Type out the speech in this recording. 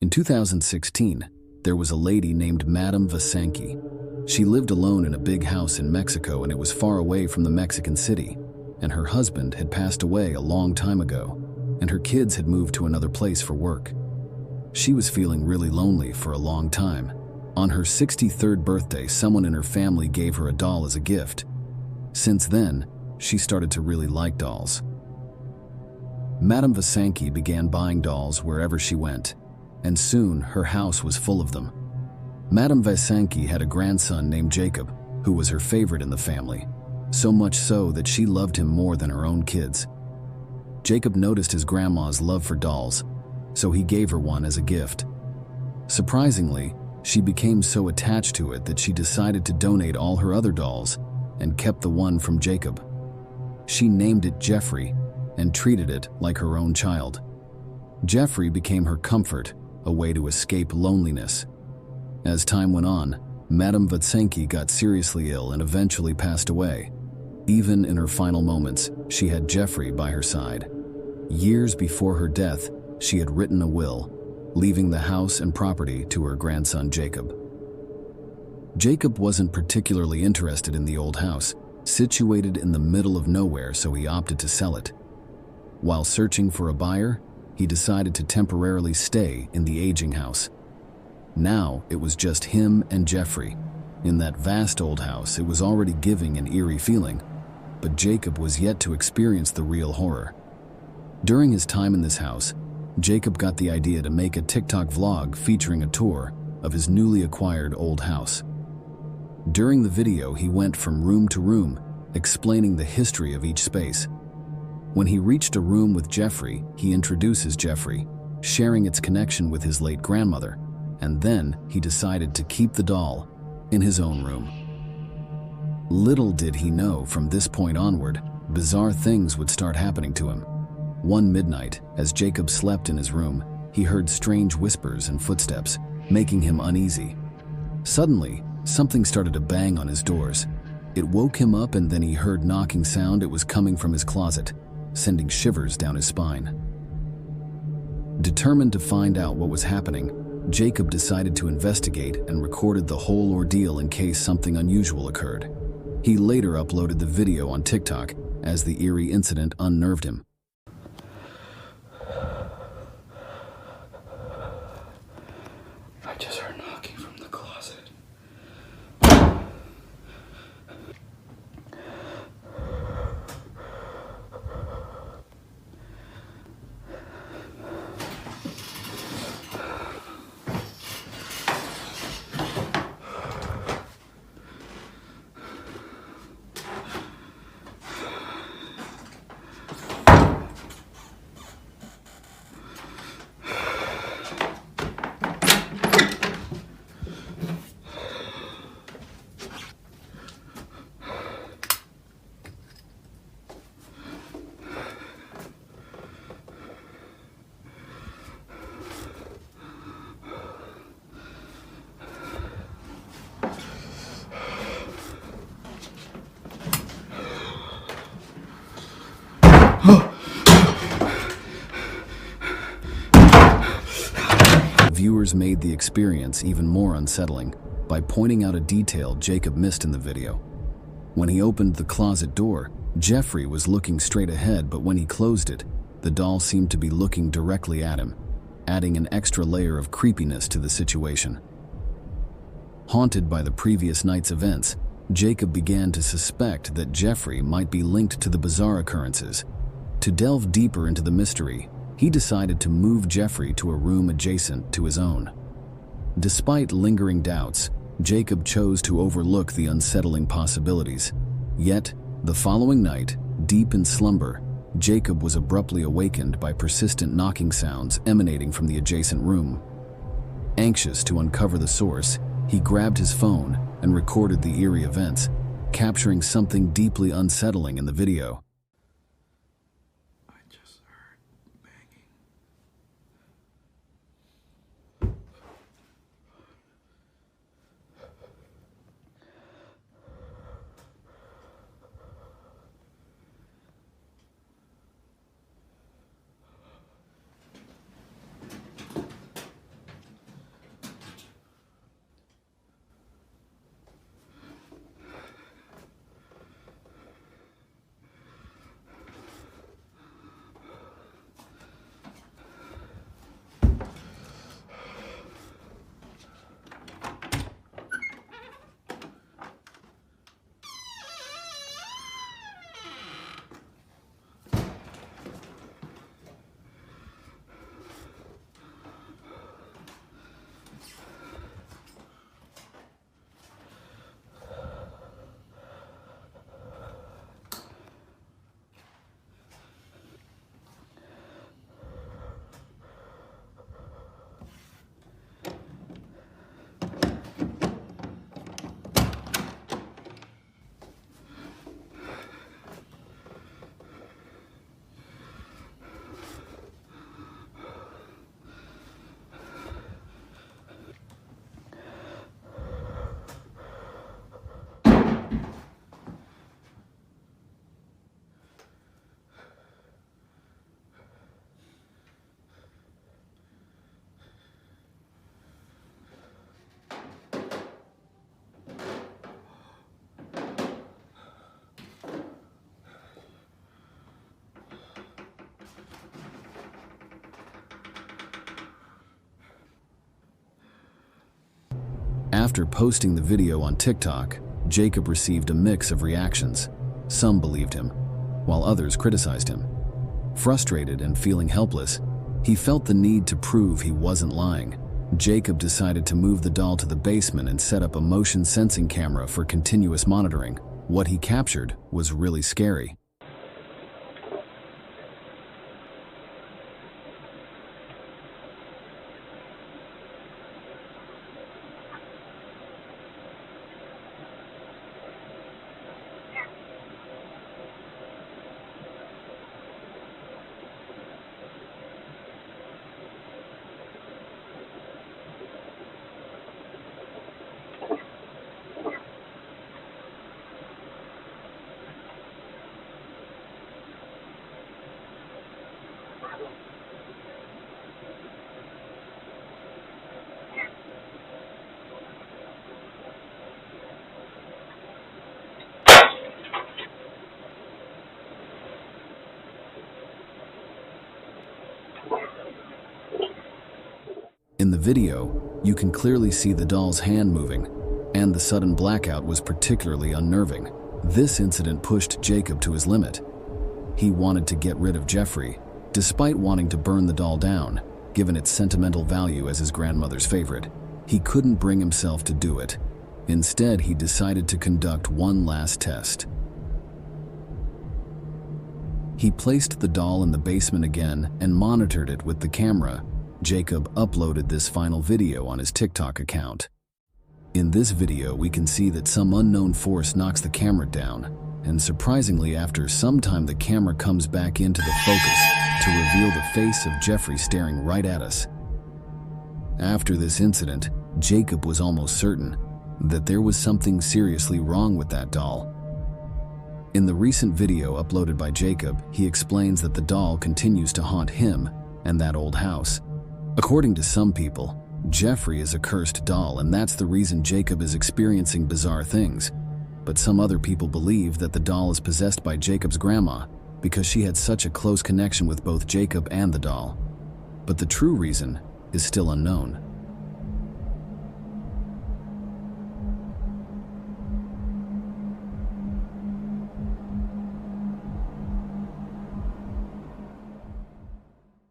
In 2016, there was a lady named Madame Vasanki. She lived alone in a big house in Mexico, and it was far away from the Mexican city, and her husband had passed away a long time ago, and her kids had moved to another place for work. She was feeling really lonely for a long time. On her 63rd birthday, someone in her family gave her a doll as a gift. Since then, she started to really like dolls. Madame Vasanki began buying dolls wherever she went, and soon her house was full of them. Madame Vasanki had a grandson named Jacob, who was her favorite in the family, so much so that she loved him more than her own kids. Jacob noticed his grandma's love for dolls, so he gave her one as a gift. Surprisingly, she became so attached to it that she decided to donate all her other dolls and kept the one from Jacob. She named it Jeffrey and treated it like her own child. Jeffrey became her comfort, a way to escape loneliness. As time went on, Madame Vasanki got seriously ill and eventually passed away. Even in her final moments, she had Jeffrey by her side. Years before her death, she had written a will, leaving the house and property to her grandson Jacob. Jacob wasn't particularly interested in the old house, situated in the middle of nowhere, so he opted to sell it. While searching for a buyer, he decided to temporarily stay in the aging house. Now it was just him and Jeffrey. In that vast old house, it was already giving an eerie feeling, but Jacob was yet to experience the real horror. During his time in this house, Jacob got the idea to make a TikTok vlog featuring a tour of his newly acquired old house. During the video, he went from room to room, explaining the history of each space. When he reached a room with Jeffrey, he introduces Jeffrey, sharing its connection with his late grandmother, and then he decided to keep the doll in his own room. Little did he know, from this point onward, bizarre things would start happening to him. One midnight, as Jacob slept in his room, he heard strange whispers and footsteps, making him uneasy. Suddenly, something started to bang on his doors. It woke him up, and then he heard knocking sound. It was coming from his closet, sending shivers down his spine. Determined to find out what was happening, Jacob decided to investigate and recorded the whole ordeal in case something unusual occurred. He later uploaded the video on TikTok, as the eerie incident unnerved him. I just heard knocking from the closet. Viewers made the experience even more unsettling by pointing out a detail Jacob missed in the video. When he opened the closet door, Jeffrey was looking straight ahead, but when he closed it, the doll seemed to be looking directly at him, adding an extra layer of creepiness to the situation. Haunted by the previous night's events, Jacob began to suspect that Jeffrey might be linked to the bizarre occurrences. To delve deeper into the mystery, he decided to move Jeffrey to a room adjacent to his own. Despite lingering doubts, Jacob chose to overlook the unsettling possibilities. Yet, the following night, deep in slumber, Jacob was abruptly awakened by persistent knocking sounds emanating from the adjacent room. Anxious to uncover the source, he grabbed his phone and recorded the eerie events, capturing something deeply unsettling in the video. I just heard banging. After posting the video on TikTok, Jacob received a mix of reactions. Some believed him, while others criticized him. Frustrated and feeling helpless, he felt the need to prove he wasn't lying. Jacob decided to move the doll to the basement and set up a motion sensing camera for continuous monitoring. What he captured was really scary. In the video, you can clearly see the doll's hand moving, and the sudden blackout was particularly unnerving. This incident pushed Jacob to his limit. He wanted to get rid of Jeffrey, despite wanting to burn the doll down, given its sentimental value as his grandmother's favorite. He couldn't bring himself to do it. Instead, he decided to conduct one last test. He placed the doll in the basement again and monitored it with the camera. Jacob uploaded this final video on his TikTok account. In this video, we can see that some unknown force knocks the camera down, and surprisingly, after some time, the camera comes back into the focus to reveal the face of Jeffrey staring right at us. After this incident, Jacob was almost certain that there was something seriously wrong with that doll. In the recent video uploaded by Jacob, he explains that the doll continues to haunt him and that old house. According to some people, Jeffrey is a cursed doll, and that's the reason Jacob is experiencing bizarre things. But some other people believe that the doll is possessed by Jacob's grandma because she had such a close connection with both Jacob and the doll. But the true reason is still unknown.